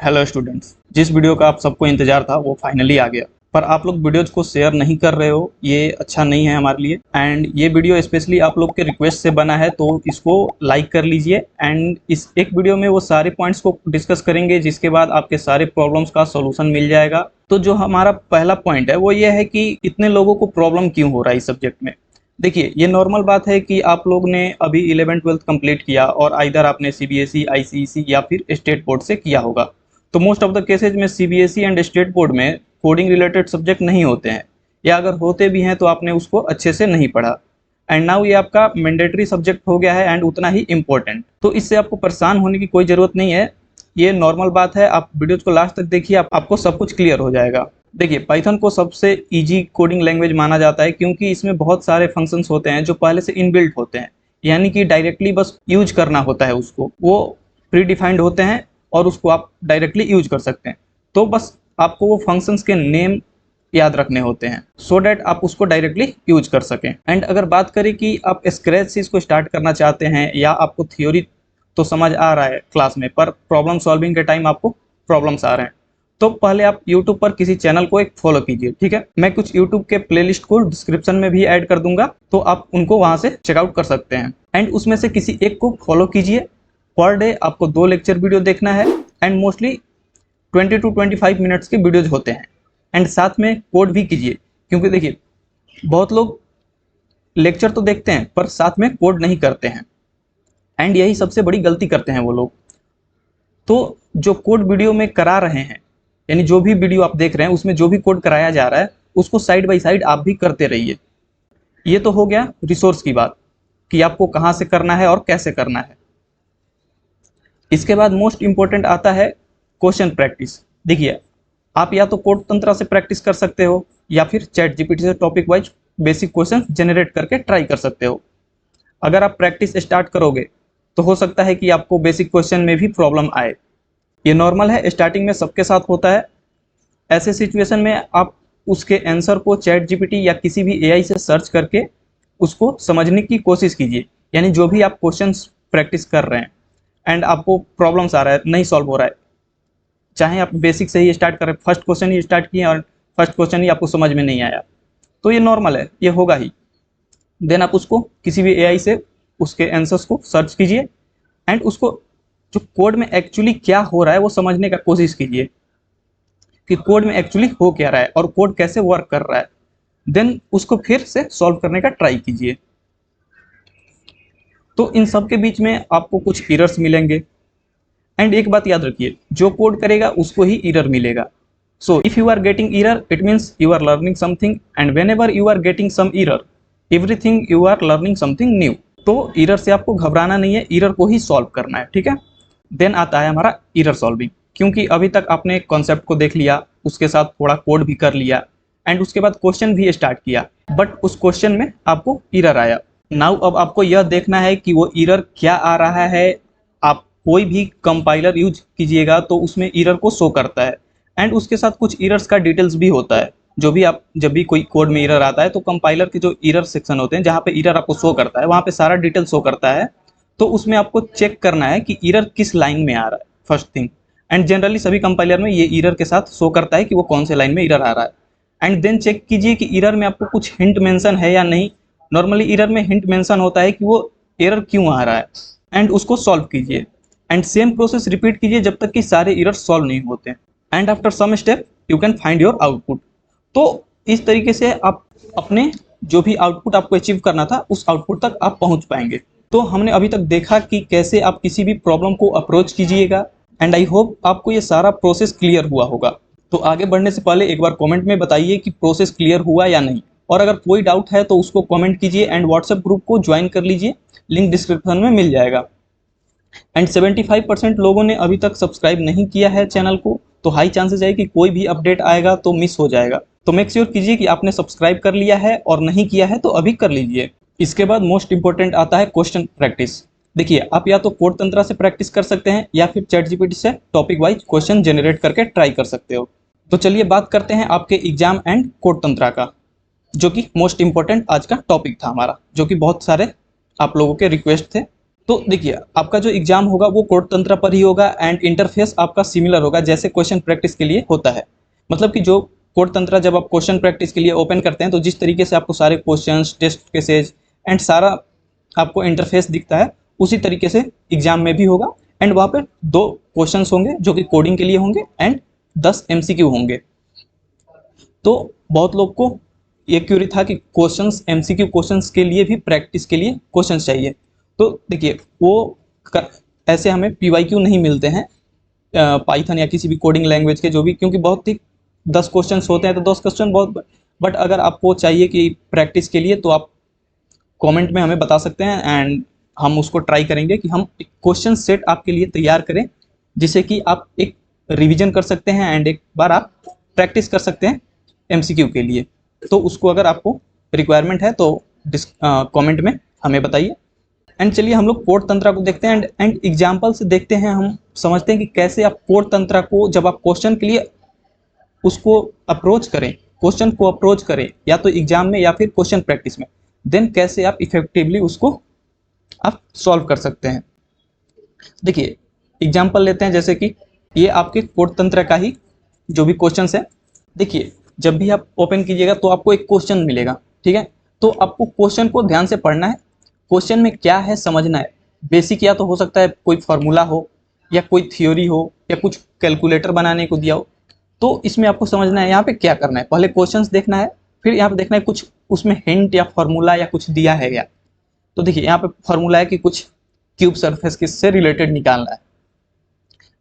Hello students, जिस video का आप सबको इंतजार था वो फाइनली आ गया, पर आप लोग वीडियोज को शेयर नहीं कर रहे हो, ये अच्छा नहीं है हमारे लिए। एंड ये वीडियो स्पेशली आप लोग के रिक्वेस्ट से बना है, तो इसको लाइक कर लीजिए। एंड इस एक वीडियो में वो सारे पॉइंट्स को डिस्कस करेंगे, जिसके बाद आपके सारे प्रॉब्लम्स का सोल्यूशन मिल जाएगा। तो जो हमारा पहला पॉइंट है वो ये है कि इतने लोगों को प्रॉब्लम क्यों हो रहा है इस सब्जेक्ट में। देखिए, ये नॉर्मल बात है कि आप लोग ने अभी 11th-12th कंप्लीट किया और आइदर आपने सीबीएसई, आईसीएसई या फिर स्टेट बोर्ड से किया होगा। तो मोस्ट ऑफ द केसेज में सीबीएसई एंड स्टेट बोर्ड में कोडिंग रिलेटेड सब्जेक्ट नहीं होते हैं, या अगर होते भी हैं तो आपने उसको अच्छे से नहीं पढ़ा। एंड नाउ ये आपका मैंडेटरी सब्जेक्ट हो गया है एंड उतना ही इम्पोर्टेंट। तो इससे आपको परेशान होने की कोई ज़रूरत नहीं है, ये नॉर्मल बात है। आप वीडियोज़ को लास्ट तक देखिए, आपको सब कुछ क्लियर हो जाएगा। देखिए, पाइथन को सबसे ईजी कोडिंग लैंग्वेज माना जाता है, क्योंकि इसमें बहुत सारे फंक्शंस होते हैं जो पहले से इनबिल्ट होते हैं, यानी कि डायरेक्टली बस यूज करना होता है उसको, वो प्री डिफाइंड होते हैं और उसको आप डायरेक्टली यूज कर सकते हैं। तो बस आपको वो फंक्शंस के नेम याद रखने होते हैं सो डैट आप उसको डायरेक्टली यूज कर सकें। एंड अगर बात करें कि आप स्क्रैच से इसको स्टार्ट करना चाहते हैं, या आपको थ्योरी तो समझ आ रहा है क्लास में, पर प्रॉब्लम सॉल्विंग के टाइम आपको प्रॉब्लम्स आ रहे हैं, तो पहले आप YouTube पर किसी चैनल को एक फॉलो कीजिए। ठीक है, मैं कुछ YouTube के प्लेलिस्ट को डिस्क्रिप्शन में भी ऐड कर दूंगा, तो आप उनको वहां से चेकआउट कर सकते हैं। एंड उसमें से किसी एक को फॉलो कीजिए। पर डे आपको 2 लेक्चर वीडियो देखना है, एंड मोस्टली 20 to 25 मिनट्स के वीडियोज होते हैं। एंड साथ में कोड भी कीजिए, क्योंकि देखिए बहुत लोग लेक्चर तो देखते हैं पर साथ में कोड नहीं करते हैं, एंड यही सबसे बड़ी गलती करते हैं वो लोग। तो जो कोड वीडियो में करा रहे हैं, यानी जो भी वीडियो आप देख रहे हैं उसमें जो भी कोड कराया जा रहा है, उसको साइड बाय साइड आप भी करते रहिए। ये तो हो गया रिसोर्स की बात, कि आपको कहाँ से करना है और कैसे करना है। इसके बाद मोस्ट इंपॉर्टेंट आता है क्वेश्चन प्रैक्टिस। देखिए, आप या तो कोड तंत्र से प्रैक्टिस कर सकते हो, या फिर चैट जीपीटी से topic wise basic question generate करके ट्राई कर सकते हो। अगर आप प्रैक्टिस स्टार्ट करोगे तो हो सकता है कि आपको बेसिक क्वेश्चन में भी प्रॉब्लम आए। ये नॉर्मल है, स्टार्टिंग में सबके साथ होता है। ऐसे सिचुएशन में आप उसके आंसर को चैट जीपीटी या किसी भी एआई से सर्च करके उसको समझने की कोशिश कीजिए। यानी जो भी आप क्वेश्चंस प्रैक्टिस कर रहे हैं एंड आपको प्रॉब्लम्स आ रहा है, नहीं सॉल्व हो रहा है, चाहे आप बेसिक से ही स्टार्ट करें, फर्स्ट क्वेश्चन ही स्टार्ट किए और फर्स्ट क्वेश्चन ही आपको समझ में नहीं आया, तो ये नॉर्मल है, ये होगा ही। देन आप उसको किसी भी एआई से उसके आंसर्स को सर्च कीजिए, एंड उसको जो कोड में एक्चुअली क्या हो रहा है वो समझने का कोशिश कीजिए, कि कोड में एक्चुअली हो क्या रहा है और कोड कैसे वर्क कर रहा है। देन उसको फिर से सॉल्व करने का ट्राई कीजिए। तो इन सब के बीच में आपको कुछ एरर्स मिलेंगे, एंड एक बात याद रखिए, जो कोड करेगा उसको ही एरर मिलेगा। So if you are getting error, it means you are learning something, and whenever you are getting some error, everything you are learning something new. तो एरर से आपको घबराना नहीं है, एरर को ही सॉल्व करना है। ठीक है, देन आता है हमारा एरर सॉल्विंग। क्योंकि अभी तक आपने कॉन्सेप्ट को देख लिया, उसके साथ थोड़ा कोड भी कर लिया, एंड उसके बाद क्वेश्चन भी स्टार्ट किया, बट उस क्वेश्चन में आपको एरर आया। नाउ अब आपको यह देखना है कि वो एरर क्या आ रहा है। आप कोई भी कंपाइलर यूज कीजिएगा तो उसमें एरर को शो करता है, एंड उसके साथ कुछ एरर्स का डिटेल्स भी होता है। जो भी आप जब भी कोई कोड में एरर आता है तो कंपाइलर के जो एरर सेक्शन होते हैं, जहाँ पे एरर आपको शो करता है, वहाँ पे सारा डिटेल शो करता है। तो उसमें आपको चेक करना है कि एरर किस लाइन में आ रहा है, फर्स्ट थिंग। एंड जनरली सभी कंपाइलर में ये एरर के साथ शो करता है कि वो कौन से लाइन में एरर आ रहा है। एंड देन चेक कीजिए कि एरर में आपको कुछ हिंट मेंशन है या नहीं। नॉर्मली एरर में हिंट मेंशन होता है कि वो एरर क्यों आ रहा है, एंड उसको सॉल्व कीजिए। एंड सेम प्रोसेस रिपीट कीजिए जब तक कि सारे एरर सॉल्व नहीं होते। And after some step you can find your output. तो इस तरीके से आप अपने जो भी आउटपुट आपको अचीव करना था, उस आउटपुट तक आप पहुंच पाएंगे। तो हमने अभी तक देखा कि कैसे आप किसी भी प्रॉब्लम को अप्रोच कीजिएगा, एंड आई होप आपको ये सारा प्रोसेस क्लियर हुआ होगा। तो आगे बढ़ने से पहले एक बार कमेंट में बताइए कि प्रोसेस क्लियर हुआ या नहीं, और अगर कोई डाउट है तो उसको कमेंट कीजिए, एंड व्हाट्सएप ग्रुप को ज्वाइन कर लीजिए, लिंक डिस्क्रिप्शन में मिल जाएगा। एंड 75% लोगों ने अभी तक सब्सक्राइब नहीं किया है चैनल को, तो हाई चांसेस है कि कोई भी अपडेट आएगा तो मिस हो जाएगा। तो मेक श्योर कीजिए कि आपने सब्सक्राइब कर लिया है, और नहीं किया है तो अभी कर लीजिए। इसके बाद मोस्ट इंपॉर्टेंट आता है क्वेश्चन प्रैक्टिस। देखिए, आप या तो कोड तंत्र से प्रैक्टिस कर सकते हैं, या फिर चैट जीपीटी से टॉपिक वाइज क्वेश्चन जनरेट करके ट्राई कर सकते हो। तो चलिए बात करते हैं आपके एग्जाम एंड कोड तंत्र का, जो कि मोस्ट इंपॉर्टेंट आज का टॉपिक था हमारा, जो कि बहुत सारे आप लोगों के रिक्वेस्ट थे। तो देखिए आपका जो एग्जाम होगा वो कोड तंत्र पर ही होगा एंड इंटरफेस आपका सिमिलर होगा जैसे क्वेश्चन प्रैक्टिस के लिए होता है। मतलब कि जो कोड तंत्र जब आप क्वेश्चन प्रैक्टिस के लिए ओपन करते हैं तो जिस तरीके से आपको सारे क्वेश्चंस, टेस्ट केसेज एंड सारा आपको इंटरफेस दिखता है, उसी तरीके से एग्जाम में भी होगा। एंड वहाँ पे 2 क्वेश्चंस होंगे जो कि कोडिंग के लिए होंगे एंड 10 MCQ होंगे। तो बहुत लोग को ये क्यूरी था कि क्वेश्चंस, MCQ क्वेश्चंस के लिए भी प्रैक्टिस के लिए क्वेश्चंस चाहिए। तो देखिए ऐसे हमें PYQ नहीं मिलते हैं पाइथन या किसी भी कोडिंग लैंग्वेज के जो भी, क्योंकि बहुत ही 10 क्वेश्चंस होते हैं तो 10 क्वेश्चन बहुत। बट अगर आपको चाहिए कि प्रैक्टिस के लिए तो आप कमेंट में हमें बता सकते हैं एंड हम उसको ट्राई करेंगे कि हम एक क्वेश्चन सेट आपके लिए तैयार करें जिससे कि आप एक रिवीजन कर सकते हैं एंड एक बार आप प्रैक्टिस कर सकते हैं MCQ के लिए। तो उसको अगर आपको रिक्वायरमेंट है तो कमेंट में हमें बताइए। एंड चलिए हम लोग कोड तंत्र को देखते हैं एंड एग्जाम्पल से देखते हैं, हम समझते हैं कि कैसे आप कोड तंत्र को जब आप क्वेश्चन के लिए उसको अप्रोच करें, क्वेश्चन को अप्रोच करें या तो एग्जाम में या फिर क्वेश्चन प्रैक्टिस में, देन कैसे आप इफेक्टिवली उसको आप सॉल्व कर सकते हैं। देखिए एग्जाम्पल लेते हैं, जैसे कि ये आपके कोड तंत्र का ही जो भी क्वेश्चन है। देखिए जब भी आप ओपन कीजिएगा तो आपको एक क्वेश्चन मिलेगा, ठीक है। तो आपको क्वेश्चन को ध्यान से पढ़ना है, क्वेश्चन में क्या है समझना है। बेसिक या तो हो सकता है कोई फार्मूला हो या कोई थ्योरी हो या कुछ कैलकुलेटर बनाने को दिया हो, तो इसमें आपको समझना है यहाँ पे क्या करना है। पहले क्वेश्चंस देखना है, फिर यहाँ पे देखना है कुछ उसमें हिंट या फार्मूला या कुछ दिया है क्या। तो देखिए यहाँ पे फार्मूला है कि कुछ क्यूब सरफेस किससे रिलेटेड निकालना है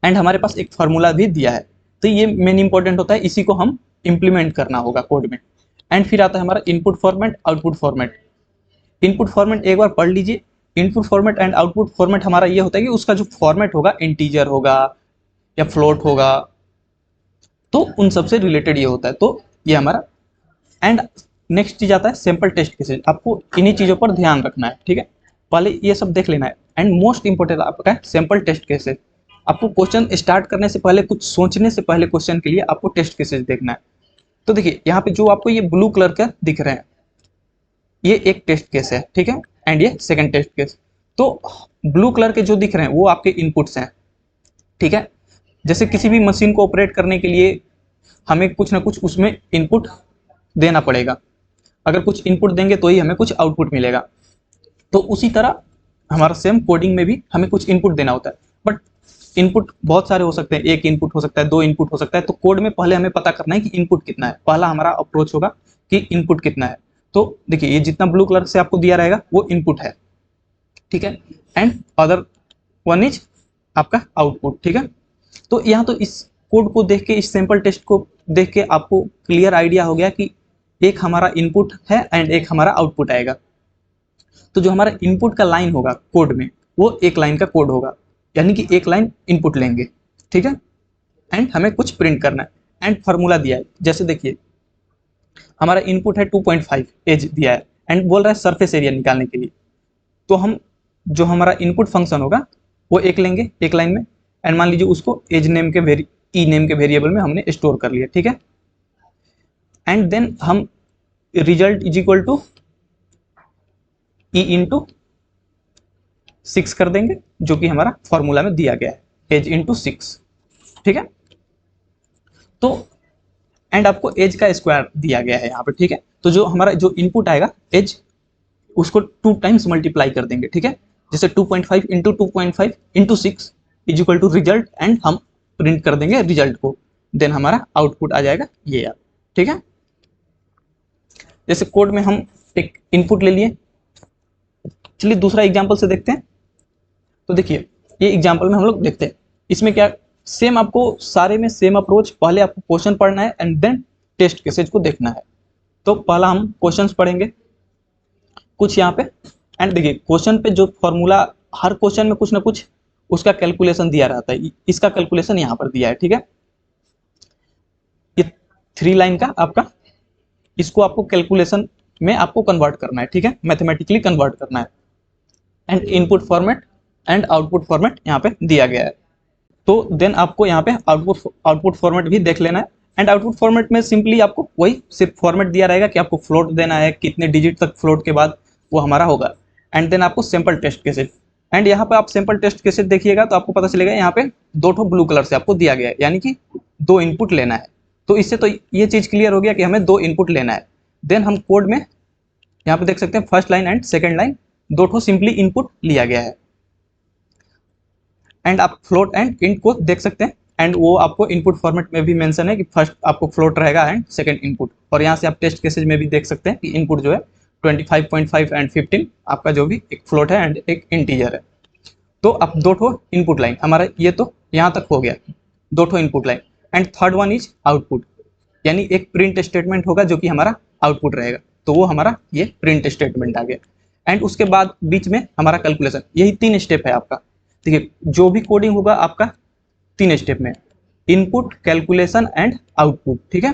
एंड हमारे पास एक फार्मूला भी दिया है। तो ये मेन इंपॉर्टेंट होता है, इसी को हम इम्प्लीमेंट करना होगा कोड में। एंड फिर आता है हमारा input format, output format. Input format एक बार पढ़ लीजिए। Input format and output format हमारा ये होता है कि उसका जो फॉर्मेट होगा इंटीजर होगा या फ्लोट होगा, तो उन सबसे रिलेटेड ये होता है। तो ये हमारा एंड नेक्स्ट चीज आता है सैंपल टेस्ट केसेस। आपको इन्हीं चीजों पर ध्यान रखना है, ठीक है। पहले ये सब देख लेना है एंड मोस्ट इंपॉर्टेंट आपका है सैंपल टेस्ट केसेस। आपको क्वेश्चन स्टार्ट करने से पहले, कुछ सोचने से पहले क्वेश्चन के लिए आपको टेस्ट केसेस देखना है। तो देखिए यहाँ पे जो आपको ये ब्लू कलर का दिख रहे हैं, ये एक टेस्ट केस है, ठीक है, एंड ये सेकंड टेस्ट केस। तो ब्लू कलर के जो दिख रहे हैं वो आपके इनपुट्स हैं, ठीक है। जैसे किसी भी मशीन को ऑपरेट करने के लिए हमें कुछ ना कुछ उसमें इनपुट देना पड़ेगा। अगर कुछ इनपुट देंगे तो ही हमें कुछ आउटपुट मिलेगा। तो उसी तरह हमारा सेम कोडिंग में भी हमें कुछ इनपुट देना होता है। बट इनपुट बहुत सारे हो सकते हैं, एक इनपुट हो सकता है, 2 इनपुट हो सकता है। तो कोड में पहले हमें पता करना है कि इनपुट कितना है। पहला हमारा अप्रोच होगा कि इनपुट कितना है। तो देखिए ये जितना ब्लू कलर से आपको दिया रहेगा वो इनपुट है, ठीक है, एंड अदर वन इज आपका आउटपुट, ठीक है। तो यहाँ तो इस कोड को देख के, इस सैंपल टेस्ट को देख के आपको क्लियर आइडिया हो गया कि एक हमारा इनपुट है एंड एक हमारा आउटपुट आएगा। तो जो हमारा इनपुट का लाइन होगा कोड में वो एक लाइन का कोड होगा, यानी कि एक लाइन इनपुट लेंगे, ठीक है, एंड हमें कुछ प्रिंट करना है एंड फार्मूला दिया है। जैसे देखिए हमारा इनपुट है 2.5 एज दिया है एंड बोल रहा है सरफेस एरिया निकालने के लिए। तो हम जो हमारा इनपुट फंक्शन होगा वो एक लेंगे एक लाइन में एंड मान लीजिए उसको एज नेम के ई नेम के वेरिएबल में हमने स्टोर कर लिया, ठीक है। एंड देन हम result is equal to E into 6 कर देंगे, जो कि हमारा फॉर्मूला में दिया गया है, एज इंटू 6, ठीक है। तो एंड आपको एज का स्क्वायर दिया गया है यहाँ पे, ठीक है। तो जो हमारा जो इनपुट आएगा एज, उसको 2 टाइम्स मल्टीप्लाई कर देंगे, ठीक है। जैसे 2.5 into 2.5 into 6 is equal to result and हम प्रिंट कर देंगे रिजल्ट को। देन हमारा आउटपुट आ जाएगा ये यार, ठीक है। जैसे कोड में हम एक इनपुट ले लिए। चलिए दूसरा एग्जाम्पल से देखते हैं। तो देखिए ये एग्जाम्पल में हम लोग देखते हैं, इसमें क्या सेम आपको सारे में सेम अप्रोच, पहले आपको क्वेश्चन पढ़ना है एंड देन टेस्ट केसेज को देखना है। तो पहला हम क्वेश्चंस पढ़ेंगे कुछ यहाँ पे एंड देखिए क्वेश्चन पे जो फॉर्मूला, हर क्वेश्चन में कुछ ना कुछ उसका कैलकुलेशन दिया रहता है। इसका कैलकुलेशन यहाँ पर दिया है, ठीक है। ये 3 लाइन का आपका, इसको आपको कैलकुलेशन में आपको कन्वर्ट करना है, ठीक है, मैथमेटिकली कन्वर्ट करना है। And input format and output format यहाँ पे दिया गया है। तो देन आपको यहाँ पे आउटपुट फॉर्मेट भी देख लेना है। एंड आउटपुट फॉर्मेट में सिंपली आपको वही सिर्फ फॉर्मेट दिया रहेगा कि आपको फ्लोट देना है, कितने डिजिट तक फ्लोट के बाद वो हमारा होगा। एंड देन आपको सैंपल टेस्ट केसेज, एंड यहाँ पे आप सिंपल टेस्ट केसेस देखिएगा तो आपको पता चलेगा यहाँ पे दो ठो ब्लू कलर से आपको दिया गया है, यानी कि दो इनपुट लेना है। तो इससे तो ये चीज़ क्लियर हो गया कि हमें दो इनपुट लेना है। देन हम कोड में यहाँ पे देख सकते हैं first line and second line दो ठो सिंपली इनपुट लिया गया है। एंड आप फ्लोट एंड इंट को देख सकते हैं, एंड वो आपको इनपुट फॉर्मेट में भी मेंशन है कि फर्स्ट आपको फ्लोट रहेगा एंड सेकंड इनपुट। और यहाँ से आप टेस्ट केसेज में भी देख सकते हैं कि इनपुट जो है 25.5 एंड 15 आपका जो भी एक फ्लोट है एंड एक इंटीजर है। तो अब दो ठो इनपुट लाइन हमारा ये तो यहाँ तक हो गया, दो ठो input line. And third one is output, यानी एक प्रिंट स्टेटमेंट होगा जो कि हमारा आउटपुट रहेगा, तो वो हमारा ये प्रिंट स्टेटमेंट आ गया। एंड उसके बाद बीच में हमारा कैलकुलेशन, यही 3 स्टेप है आपका। ठीक है, जो भी कोडिंग होगा आपका 3 स्टेप में, इनपुट, कैलकुलेशन एंड आउटपुट। ठीक है,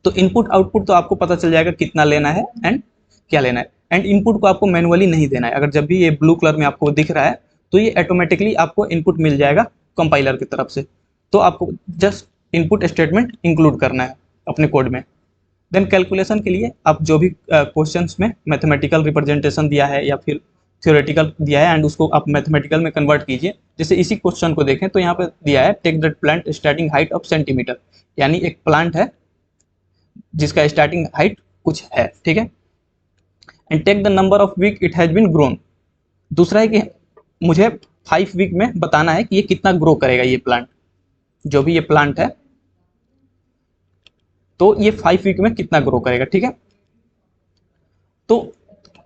तो इनपुट आउटपुट तो आपको पता चल जाएगा कितना लेना है एंड क्या लेना है। एंड इनपुट को आपको मैनुअली नहीं देना है, अगर जब भी ये ब्लू कलर में आपको दिख रहा है तो ये ऑटोमेटिकली आपको इनपुट मिल जाएगा कंपाइलर की तरफ से। तो आपको जस्ट इनपुट स्टेटमेंट इंक्लूड करना है अपने कोड में। देन कैलकुलेशन के लिए आप जो भी क्वेश्चंस में मैथमेटिकल रिप्रेजेंटेशन दिया है या फिर थ्योरेटिकल दिया है एंड उसको आप मैथमेटिकल में कन्वर्ट कीजिए। जैसे इसी क्वेश्चन को देखें तो यहाँ पे दिया है take that plant starting height of centimetre, यानी एक प्लांट है जिसका स्टार्टिंग हाइट कुछ है। ठीक है, and take the number of week it has been grown. दूसरा है कि मुझे 5 वीक में बताना है कि ये कितना ग्रो करेगा, ये प्लांट, जो भी ये प्लांट है तो ये 5 वीक में कितना ग्रो करेगा। ठीक है, तो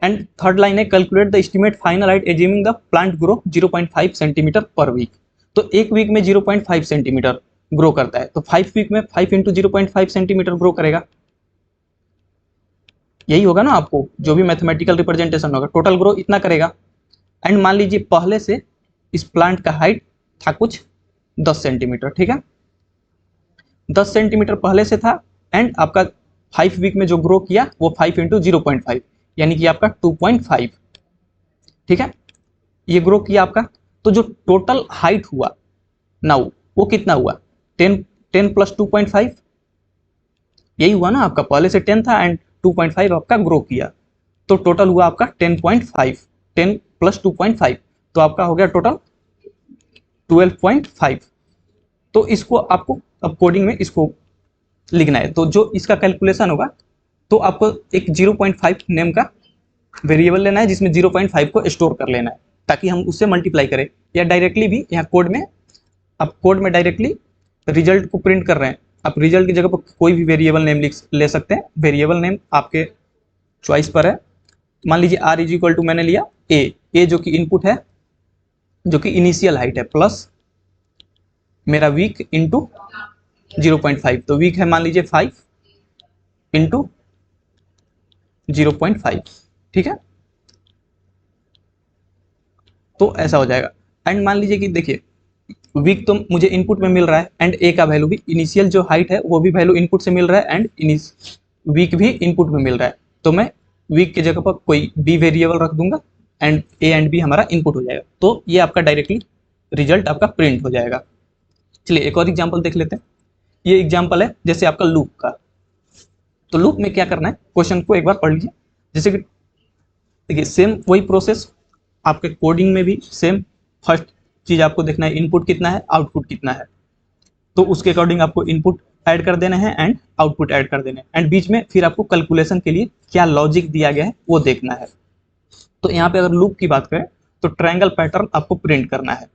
एंड थर्ड लाइन है calculate the estimate final height assuming the plant grow 0.5 centimetre per week. तो एक वीक में 0.5 सेंटीमीटर ग्रो करता है, तो 5 वीक में 5 इंटू 0.5 सेंटीमीटर ग्रो करेगा। यही होगा ना, आपको जो भी मैथमेटिकल रिप्रेजेंटेशन होगा टोटल ग्रो इतना करेगा। एंड मान लीजिए पहले से इस प्लांट का हाइट था कुछ 10 सेंटीमीटर। ठीक है, 10 सेंटीमीटर पहले से था एंड आपका 5 वीक में जो ग्रो किया वो 5 इंटू 0.5 यानी कि आपका 2.5। ठीक है, ये ग्रो किया आपका, तो जो टोटल हाइट हुआ नाउ वो कितना हुआ, 10 प्लस 2.5, यही हुआ ना आपका, पहले से 10 था एंड 2.5 आपका ग्रो किया, तो टोटल हुआ आपका 10.5, 10 प्लस 2.5 तो आपका हो गया टोटल 12.5। तो इसको आपको अब कोडिंग में इसको लिखना है, तो जो इसका कैलकुलेशन होगा तो आपको एक 0.5 नेम का वेरिएबल लेना है जिसमें 0.5 को स्टोर कर लेना है ताकि हम उससे मल्टीप्लाई करें, या डायरेक्टली भी यहाँ कोड में आप कोड में डायरेक्टली रिजल्ट को प्रिंट कर रहे हैं, आप रिजल्ट की जगह पर कोई भी वेरिएबल नेम ले सकते हैं। वेरिएबल नेम आपके चॉइस पर है। मान लीजिए r इज इक्वल टू मैंने लिया ए जो कि इनपुट है, जो कि इनिशियल हाइट है, प्लस मेरा वीक इंटू 0.5, तो वीक है मान लीजिए 5 इंटू 0.5। ठीक है, तो ऐसा हो जाएगा। एंड मान लीजिए कि देखिए वीक तो मुझे इनपुट में मिल रहा है एंड ए का वैल्यू भी, इनिशियल जो हाइट है वो भी वैल्यू इनपुट से मिल रहा है एंड वीक भी इनपुट में मिल रहा है, तो मैं वीक की जगह पर कोई बी वेरिएबल रख दूंगा एंड ए एंड बी हमारा इनपुट हो जाएगा, तो ये आपका डायरेक्टली रिजल्ट आपका प्रिंट हो जाएगा। चलिए एक और एग्जाम्पल देख लेते हैं। ये एग्जाम्पल है जैसे आपका लूप का, तो लूप में क्या करना है, क्वेश्चन को एक बार पढ़ लीजिए। जैसे कि देखिए सेम वही प्रोसेस आपके कोडिंग में भी सेम, फर्स्ट चीज आपको देखना है इनपुट कितना है, आउटपुट कितना है, तो उसके अकॉर्डिंग आपको इनपुट ऐड कर देना है एंड आउटपुट ऐड कर देना है, एंड बीच में फिर आपको कैलकुलेशन के लिए क्या लॉजिक दिया गया है वो देखना है। तो यहाँ पे अगर लूप की बात करें तो ट्रायंगल पैटर्न आपको प्रिंट करना है,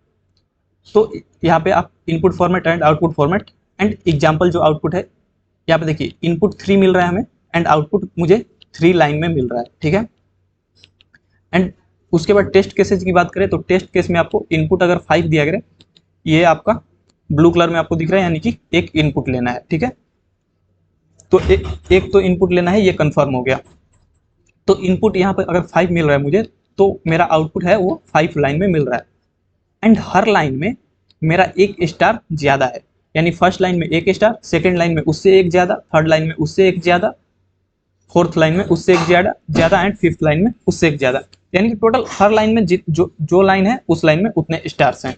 तो यहाँ पे आप input format and output format and example जो आउटपुट है, यहाँ पे देखिए इनपुट 3 मिल रहा है हमें एंड आउटपुट मुझे 3 लाइन में मिल रहा है। ठीक है, एंड उसके बाद टेस्ट केसेज की बात करें तो टेस्ट केस में आपको इनपुट अगर 5 दिया गया, ये आपका ब्लू कलर में आपको दिख रहा है, यानी कि एक इनपुट लेना है। ठीक है, तो एक तो इनपुट लेना है, ये कंफर्म हो गया। तो इनपुट यहाँ पर अगर 5 मिल रहा है मुझे, तो मेरा आउटपुट है वो 5 लाइन में मिल रहा है एंड हर लाइन में मेरा एक स्टार ज़्यादा है, यानी फर्स्ट लाइन में एक स्टार, सेकेंड लाइन में उससे एक ज़्यादा, थर्ड लाइन में उससे एक ज़्यादा, फोर्थ लाइन में उससे एक ज़्यादा एंड फिफ्थ लाइन में उससे एक ज़्यादा, यानी कि टोटल हर लाइन में जो लाइन है उस लाइन में उतने स्टार्स हैं।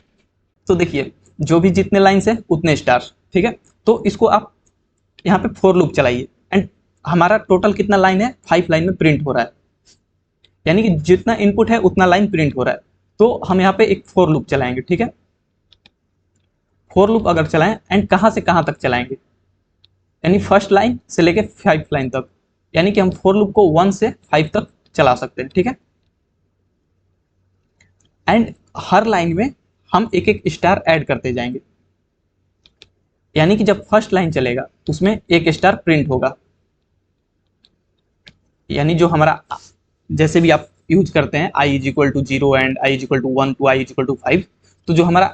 तो देखिए जो भी जितने लाइन्स है उतने स्टार्स। ठीक है, तो इसको आप यहाँ पे फॉर लूप चलाइए एंड हमारा टोटल कितना लाइन है, 5 लाइन में प्रिंट हो रहा है, यानी कि जितना इनपुट है उतना लाइन प्रिंट हो रहा है। तो हम यहाँ पे एक फॉर लूप चलाएंगे, ठीक है। फॉर लूप अगर चलाएं एंड कहाँ से कहाँ तक चलाएंगे, यानी फर्स्ट लाइन से लेके 5 लाइन तक, यानी कि हम फॉर लूप को 1 से 5 तक चला सकते हैं, ठीक है। एंड हर लाइन में हम एक एक स्टार ऐड करते जाएंगे, यानी कि जब फर्स्ट लाइन चलेगा उसमें एक स्टार प्रिंट होगा, यानी जो हमारा जैसे भी आप यूज करते हैं i is equal to 0 and i is equal to 1 to i is equal to 5, तो जो हमारा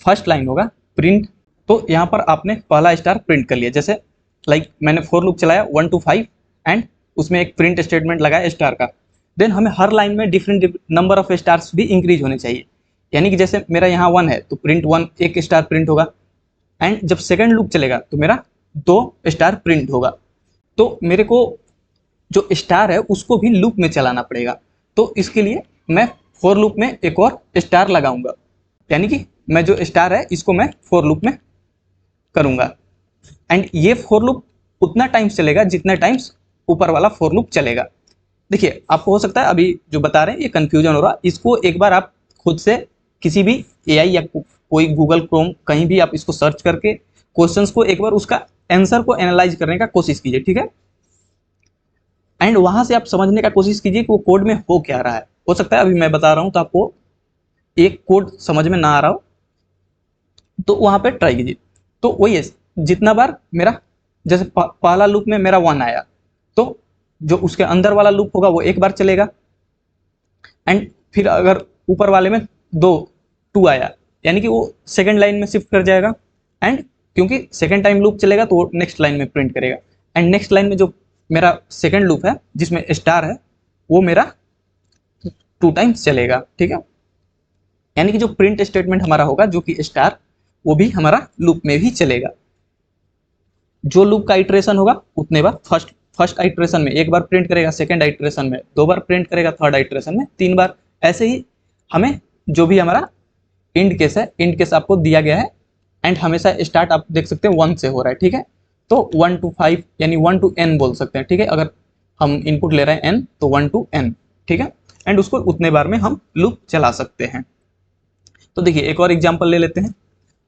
फर्स्ट लाइन होगा प्रिंट, तो यहाँ पर आपने पहला स्टार प्रिंट कर लिया। जैसे लाइक मैंने फॉर लूप चलाया 1 टू 5 एंड उसमें एक प्रिंट स्टेटमेंट लगाया स्टार का, देन हमें हर लाइन में डिफरेंट नंबर ऑफ स्टार्स भी इंक्रीज होने चाहिए, यानी कि जैसे मेरा यहाँ 1 है तो प्रिंट 1 एक स्टार प्रिंट होगा, एंड जब सेकेंड लूप चलेगा तो मेरा 2 स्टार प्रिंट होगा। तो मेरे को जो स्टार है उसको भी लूप में चलाना पड़ेगा, तो इसके लिए मैं फॉर लूप में एक और स्टार लगाऊंगा, यानी कि मैं जो स्टार है इसको मैं फॉर लूप में करूंगा। एंड ये फॉर लूप उतना टाइम चलेगा जितना टाइम्स ऊपर वाला फॉर लूप चलेगा। देखिए आपको हो सकता है अभी जो बता रहे हैं ये कन्फ्यूजन हो रहा, इसको एक बार आप खुद से किसी भी AI या कोई गूगल क्रोम कहीं भी आप इसको सर्च करके क्वेश्चंस को एक बार उसका आंसर को एनालाइज करने का कोशिश कीजिए, ठीक है। एंड वहां से आप समझने का कोशिश कीजिए कि वो कोड में हो क्या रहा है। हो सकता है अभी मैं बता रहा हूं तो आपको एक कोड समझ में ना आ रहा हो, तो वहां पे ट्राई कीजिए। तो वही है, जितना बार मेरा जैसे पहला लूप में मेरा 1 आया तो जो उसके अंदर वाला लूप होगा वो एक बार चलेगा, एंड फिर अगर ऊपर वाले में 2 आया यानी कि वो सेकंड लाइन में शिफ्ट कर जाएगा, एंड क्योंकि सेकंड टाइम लूप चलेगा तो वो नेक्स्ट लाइन में प्रिंट करेगा, एंड नेक्स्ट लाइन में जो मेरा सेकंड लूप है जिसमें स्टार है वो मेरा 2 टाइम्स चलेगा, ठीक है। यानी कि जो प्रिंट स्टेटमेंट हमारा होगा जो कि स्टार, वो भी हमारा लूप में भी चलेगा। जो लूप का इटरेशन होगा उतने बार फर्स्ट आइट्रेशन में एक बार प्रिंट करेगा, सेकंड आइट्रेशन में 2 बार प्रिंट करेगा, थर्ड आइट्रेशन में 3 बार। ऐसे ही हमें जो भी हमारा इंड केस है, इंड केस आपको दिया गया है, एंड हमेशा स्टार्ट आप देख सकते हैं 1 से हो रहा है, ठीक है। तो 1 to 5 यानी 1 to n बोल सकते हैं, ठीक है। अगर हम इनपुट ले रहे हैं n तो 1 to n, ठीक है। एंड उसको उतने बार में हम लूप चला सकते हैं। तो देखिए एक और एग्जांपल ले लेते हैं।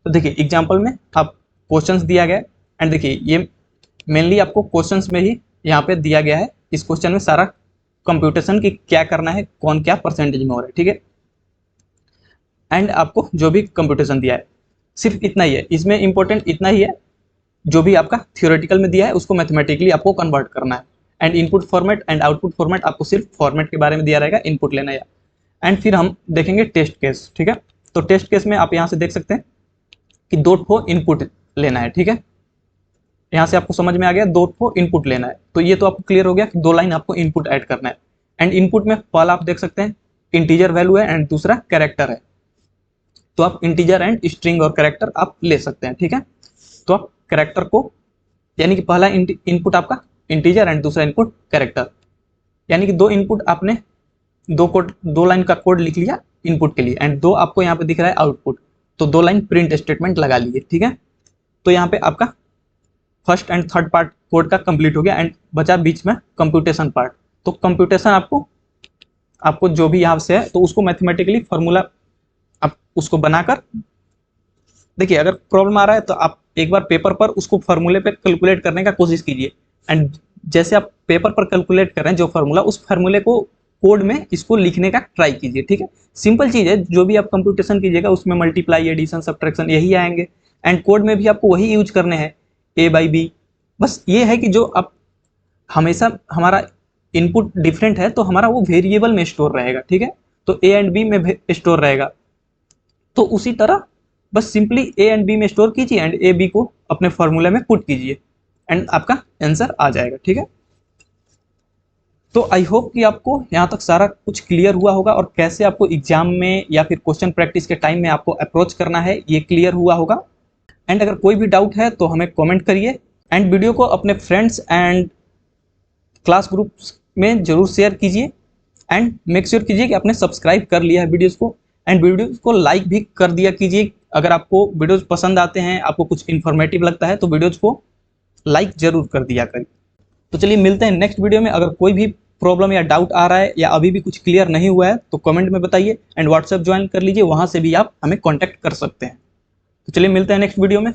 तो देखिए एग्जांपल में आप क्वेश्चंस दिया गया, एंड देखिए ये मेनली आपको क्वेश्चंस में ही यहाँ पे दिया गया है। इस क्वेश्चन में सारा कंप्यूटेशन की क्या करना है, कौन क्या परसेंटेज में हो रहा है, ठीक है। एंड आपको जो भी कंप्यूटेशन दिया है सिर्फ इतना ही है, इसमें इंपॉर्टेंट इतना ही है, जो भी आपका थियोरेटिकल में दिया है उसको मैथमेटिकली आपको कन्वर्ट करना है। And input format and output format आपको सिर्फ फॉर्मेट के बारे में दिया रहेगा, इनपुट लेना है। एंड फिर हम देखेंगे टेस्ट केस, ठीक है। तो टेस्ट केस में आप यहाँ से देख सकते हैं कि 2 ठो इनपुट लेना है, ठीक है। यहाँ से आपको समझ में आ गया 2 ठो इनपुट लेना है, तो ये तो आपको क्लियर हो गया कि 2 लाइन आपको इनपुट ऐड करना है। एंड इनपुट में पहला आप देख सकते हैं इंटीजर वैल्यू है एंड दूसरा कैरेक्टर है, तो आप इंटीजर एंड स्ट्रिंग और कैरेक्टर आप ले सकते हैं, ठीक है। तो आप कैरेक्टर को, यानी कि पहला इनपुट आपका इंटीजर एंड दूसरा इनपुट कैरेक्टर, यानी कि 2 इनपुट आपने 2 लाइन का कोड लिख लिया इनपुट के लिए, एंड 2 आपको यहाँ पे दिख रहा है आउटपुट, तो 2 लाइन प्रिंट स्टेटमेंट लगा लिए, ठीक है। तो यहाँ पे आपका first and third part code का कंप्लीट हो गया, एंड बचा बीच में कंप्यूटेशन पार्ट। तो कंप्यूटेशन आपको जो भी यहाँ से है तो उसको मैथमेटिकली फॉर्मूला आप उसको बनाकर, देखिए अगर प्रॉब्लम आ रहा है तो आप एक बार पेपर पर उसको फार्मूले पे कैलकुलेट करने का कोशिश कीजिए, एंड जैसे आप पेपर पर कैलकुलेट कर रहे हैं जो फार्मूला, उस फार्मूले को कोड में इसको लिखने का ट्राई कीजिए, ठीक है। सिंपल चीज़ है, जो भी आप कंप्यूटेशन कीजिएगा उसमें मल्टीप्लाई, एडिशन, सब्ट्रैक्शन यही आएंगे, एंड कोड में भी आपको वही यूज करने हैं, A/B। बस ये है कि जो आप हमेशा हमारा इनपुट डिफरेंट है तो हमारा वो वेरिएबल में स्टोर रहेगा, ठीक है। तो A एंड B में स्टोर रहेगा, तो उसी तरह बस सिंपली A एंड B में स्टोर कीजिए एंड A/B को अपने फॉर्मूले में पुट कीजिए, एंड आपका आंसर आ जाएगा, ठीक है। तो आई होप कि आपको यहाँ तक सारा कुछ क्लियर हुआ होगा, और कैसे आपको एग्जाम में या फिर क्वेश्चन प्रैक्टिस के टाइम में आपको अप्रोच करना है ये क्लियर हुआ होगा। एंड अगर कोई भी डाउट है तो हमें कमेंट करिए, एंड वीडियो को अपने फ्रेंड्स एंड क्लास ग्रुप्स में जरूर शेयर कीजिए, एंड मेक श्योर कीजिए कि आपने सब्सक्राइब कर लिया है वीडियोज़ को, एंड वीडियोज़ को लाइक भी कर दिया कीजिए। अगर आपको वीडियोज़ पसंद आते हैं, आपको कुछ इन्फॉर्मेटिव लगता है तो वीडियोज़ को लाइक जरूर कर दिया करिए। तो चलिए मिलते हैं नेक्स्ट वीडियो में। अगर कोई भी प्रॉब्लम या डाउट आ रहा है या अभी भी कुछ क्लियर नहीं हुआ है तो कमेंट में बताइए, एंड व्हाट्सएप ज्वाइन कर लीजिए, वहां से भी आप हमें कॉन्टैक्ट कर सकते हैं। तो चलिए मिलते हैं नेक्स्ट वीडियो में।